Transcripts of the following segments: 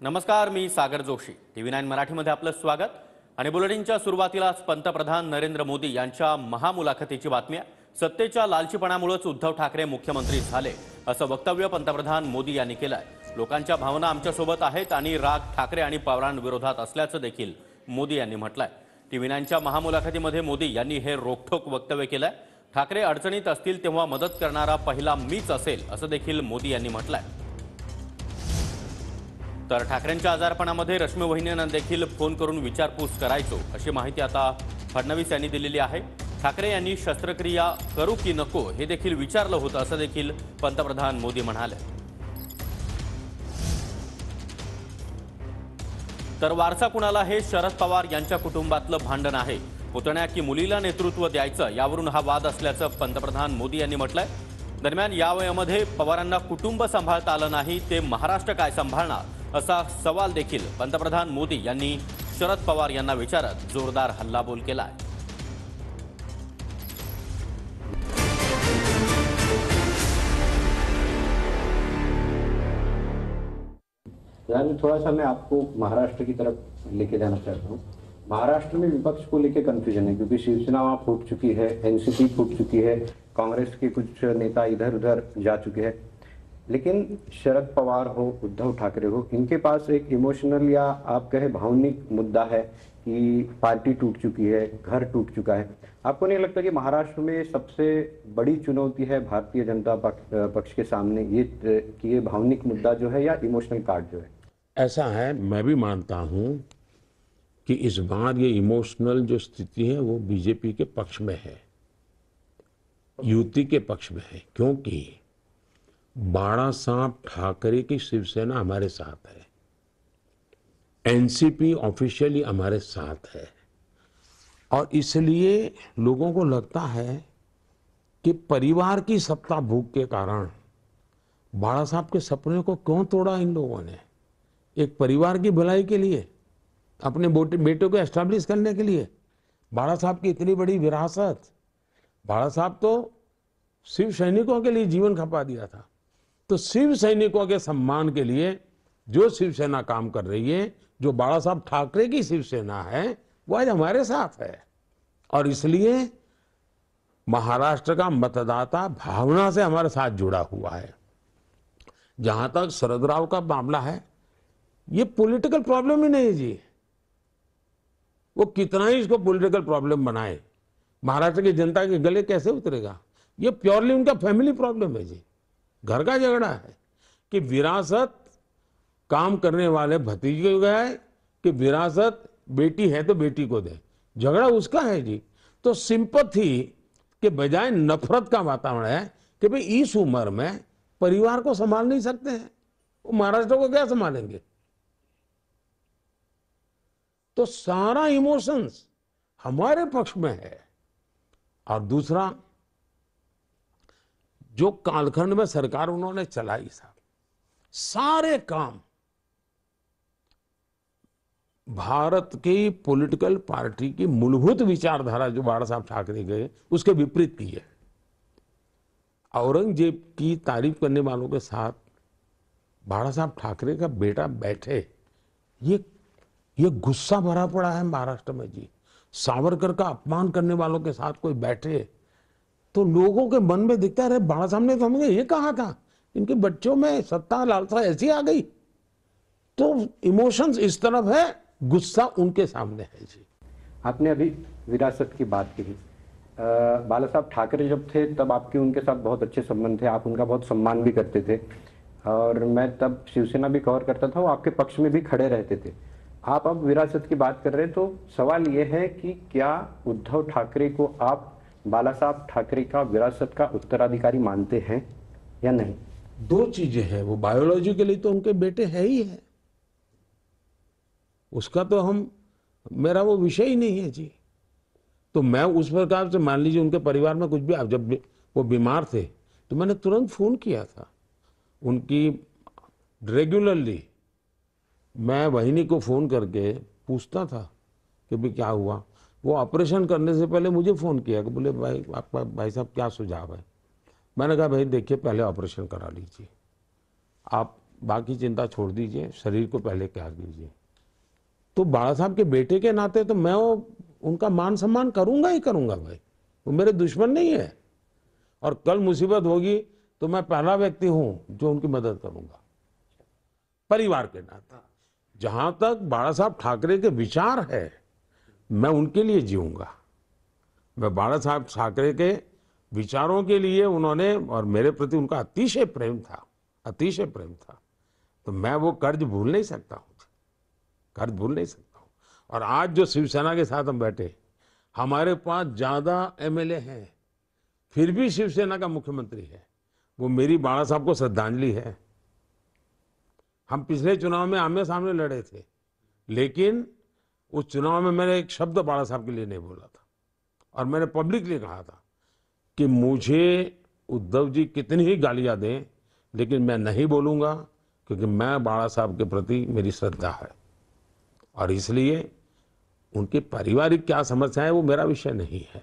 नमस्कार, मी सागर जोशी. TV9 मराठीमध्ये आपलं स्वागत. आणि बुलेटिनच्या सुरुवातीलाच पंतप्रधान नरेंद्र मोदी यांच्या महामुलाखतीची बातमी आहे. सत्तेच्या लालचीपणामुळेच उद्धव ठाकरे मुख्यमंत्री झाले असं वक्तव्य पंतप्रधान मोदी यांनी केलंय. लोकांच्या भावना आमच्यासोबत आहेत आणि राग ठाकरे आणि पवारांविरोधात असल्याचं देखील मोदी यांनी म्हटलंय. TV9च्या महामुलाखतीमध्ये मोदी यांनी हे रोखठोक वक्तव्य केलंय. ठाकरे अडचणीत असतील तेव्हा मदत करणारा पहिला मीच असेल असं देखील मोदी यांनी म्हटलंय. तर ठाकरेंच्या आजारपणामध्ये रश्मी वहिनींना देखील फोन करून विचारपूस करायचो अशी माहिती आता फडणवीस यांनी दिलेली आहे. ठाकरे यांनी शस्त्रक्रिया करू की नको हे देखील विचारलं होतं असं देखील पंतप्रधान मोदी म्हणाले. तर वारसा कुणाला हे शरद पवार यांच्या कुटुंबातलं भांडण आहे. पुतण्या की मुलीला नेतृत्व द्यायचं यावरून हा वाद असल्याचं पंतप्रधान मोदी यांनी म्हटलंय. दरम्यान या वयामध्ये पवारांना कुटुंब सांभाळता आलं नाही, ते महाराष्ट्र काय सांभाळणार असा सवाल देखील पंतप्रधान मोदी यांनी शरद पवार यांना विचारत जोरदार हल्लाबोल केला आहे. थोड़ा सा मैं आपको महाराष्ट्र की तरफ लेके जाना चाहता हूँ. महाराष्ट्र में विपक्ष को लेकर कंफ्यूजन है क्योंकि शिवसेना वहां फूट चुकी है, एनसीपी फूट चुकी है, कांग्रेस के कुछ नेता इधर उधर जा चुके हैं. लेकिन शरद पवार हो, उद्धव ठाकरे हो, इनके पास एक इमोशनल या आप कहे भावनिक मुद्दा है कि पार्टी टूट चुकी है, घर टूट चुका है. आपको नहीं लगता कि महाराष्ट्र में सबसे बड़ी चुनौती है भारतीय जनता पक्ष के सामने ये कि ये भावनिक मुद्दा जो है या इमोशनल कार्ड जो है? ऐसा है, मैं भी मानता हूं कि इस बार ये इमोशनल जो स्थिति है वो बीजेपी के पक्ष में है, युति के पक्ष में है, क्योंकि बाला साहब ठाकरे की शिवसेना हमारे साथ है, एनसीपी ऑफिशियली हमारे साथ है, और इसलिए लोगों को लगता है कि परिवार की सत्ता भूख के कारण बाला साहब के सपने को क्यों तोड़ा इन लोगों ने. एक परिवार की भलाई के लिए, अपने बेटे को एस्टैब्लिश करने के लिए बाला साहब की इतनी बड़ी विरासत. बाला साहब तो शिव सैनिकों के लिए जीवन खपा दिया था. तो शिव सैनिकों के सम्मान के लिए जो शिवसेना काम कर रही है, जो बाला साहब ठाकरे की शिवसेना है, वो आज हमारे साथ है. और इसलिए महाराष्ट्र का मतदाता भावना से हमारे साथ जुड़ा हुआ है. जहां तक शरद राव का मामला है, ये पॉलिटिकल प्रॉब्लम ही नहीं है जी. वो कितना ही इसको पॉलिटिकल प्रॉब्लम बनाए, महाराष्ट्र की जनता के गले कैसे उतरेगा. ये प्योरली उनका फैमिली प्रॉब्लम है जी. घर का झगड़ा है कि विरासत काम करने वाले भतीजे को गए कि विरासत बेटी है तो बेटी को दे. झगड़ा उसका है जी. तो सिंपैथी के बजाय नफरत का वातावरण है कि भाई इस उम्र में परिवार को संभाल नहीं सकते हैं, वो महाराष्ट्र को क्या संभालेंगे. तो सारा इमोशंस हमारे पक्ष में है. और दूसरा, जो कालखंड में सरकार उन्होंने चलाई साहब, सारे काम भारत की पॉलिटिकल पार्टी की मूलभूत विचारधारा जो बाला साहब ठाकरे गए उसके विपरीत की है. औरंगजेब की तारीफ करने वालों के साथ बाला साहब ठाकरे का बेटा बैठे, ये गुस्सा भरा पड़ा है महाराष्ट्र में जी. सावरकर का अपमान करने वालों के साथ कोई बैठे तो लोगों के मन में दिखता है, बाला साहब ने तो हमें ये कहा था, इनके बच्चों में सत्ता लालसा ऐसी आ गई. तो इमोशंस इस तरफ है, गुस्सा उनके सामने है जी. आपने अभी विरासत की बात की. बाला साहब ठाकरे जब थे तब आपके उनके साथ बहुत अच्छे संबंध थे, आप उनका बहुत सम्मान भी करते थे, और मैं तब शिवसेना भी कवर करता था, वो आपके पक्ष में भी खड़े रहते थे. आप अब विरासत की बात कर रहे हैं, तो सवाल ये है कि क्या उद्धव ठाकरे को आप बाला साहब ठाकरे का विरासत का उत्तराधिकारी मानते हैं या नहीं? दो चीजें हैं. वो बायोलॉजिकली तो उनके बेटे है ही है, उसका तो मेरा वो विषय ही नहीं है जी. तो मैं उस प्रकार से, मान लीजिए उनके परिवार में कुछ भी, जब वो बीमार थे तो मैंने तुरंत फोन किया था उनकी. रेगुलरली मैं वहिनी को फोन करके पूछता था कि भाई क्या हुआ. वो ऑपरेशन करने से पहले मुझे फोन किया कि बोले भाई आपका भाई साहब क्या सुझाव है. मैंने कहा भाई देखिए, पहले ऑपरेशन करा लीजिए, आप बाकी चिंता छोड़ दीजिए, शरीर को पहले त्याग दीजिए। तो बाला साहब के बेटे के नाते तो मैं उनका मान सम्मान करूंगा ही करूंगा भाई, वो मेरे दुश्मन नहीं है। और कल मुसीबत होगी तो मैं पहला व्यक्ति हूं जो उनकी मदद करूंगा, परिवार के नाते। जहां तक बाला साहब ठाकरे के विचार है, मैं उनके लिए जीऊंगा। मैं बाला साहब ठाकरे के विचारों के लिए, उन्होंने और मेरे प्रति उनका अतिशय प्रेम था, अतिशय प्रेम था। तो मैं वो कर्ज भूल नहीं सकता हूँ, कर्ज भूल नहीं सकता हूँ। और आज जो शिवसेना के साथ हम बैठे, हमारे पास ज्यादा एमएलए हैं, फिर भी शिवसेना का मुख्यमंत्री है, वो मेरी बाला साहब को श्रद्धांजलि है। हम पिछले चुनाव में आमने सामने लड़े थे, लेकिन उस चुनाव में मैंने एक शब्द बाला साहब के लिए नहीं बोला था। और मैंने पब्लिकली कहा था कि मुझे उद्धव जी कितनी ही गालियां दें, लेकिन मैं नहीं बोलूंगा, क्योंकि मैं बाला साहब के प्रति मेरी श्रद्धा है। और इसलिए उनके पारिवारिक क्या समस्या है वो मेरा विषय नहीं है।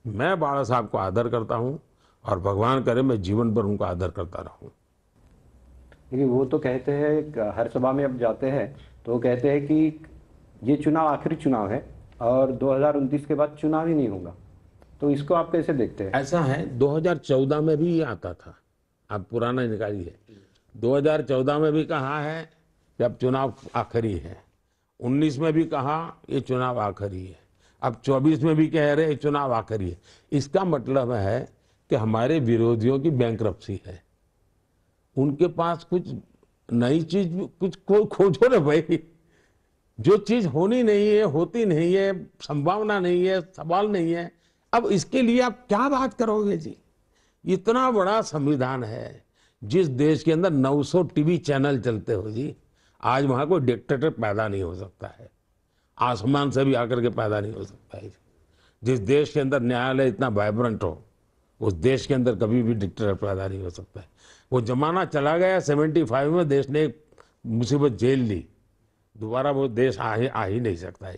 मैं बाला साहब को आदर करता हूं और भगवान करे मैं जीवन भर उनका आदर करता रहूं। देखिए, वो तो कहते हैं, हर सभा में अब जाते हैं तो वो कहते हैं कि ये चुनाव आखिरी चुनाव है और 2029 के बाद चुनाव ही नहीं होगा। तो इसको आप कैसे देखते हैं? ऐसा है, 2014 में भी ये आता था, आप पुराना निकालिए। 2014 में भी कहा है कि अब चुनाव आखिरी है, 19 में भी कहा ये चुनाव आखिरी है, अब 24 में भी कह रहे चुनाव आखिरी है। इसका मतलब है कि हमारे विरोधियों की बैंकरप्सी है, उनके पास कुछ नई चीज कुछ खोजो ना भाई। जो चीज होनी नहीं है, होती नहीं है, संभावना नहीं है, सवाल नहीं है, अब इसके लिए आप क्या बात करोगे जी? इतना बड़ा संविधान है, जिस देश के अंदर 900 टीवी चैनल चलते हो जी, आज वहां कोई डिक्टेटर पैदा नहीं हो सकता है, आसमान से भी आकर के पैदा नहीं हो सकता है। जिस देश के अंदर न्यायालय इतना वाइब्रेंट हो, उस देश के अंदर कभी भी डिक्टेटर पैदा नहीं हो सकता है। वो जमाना चला गया, 75 में देश ने एक मुसीबत झेल ली, दोबारा वो देश आ ही नहीं सकता है।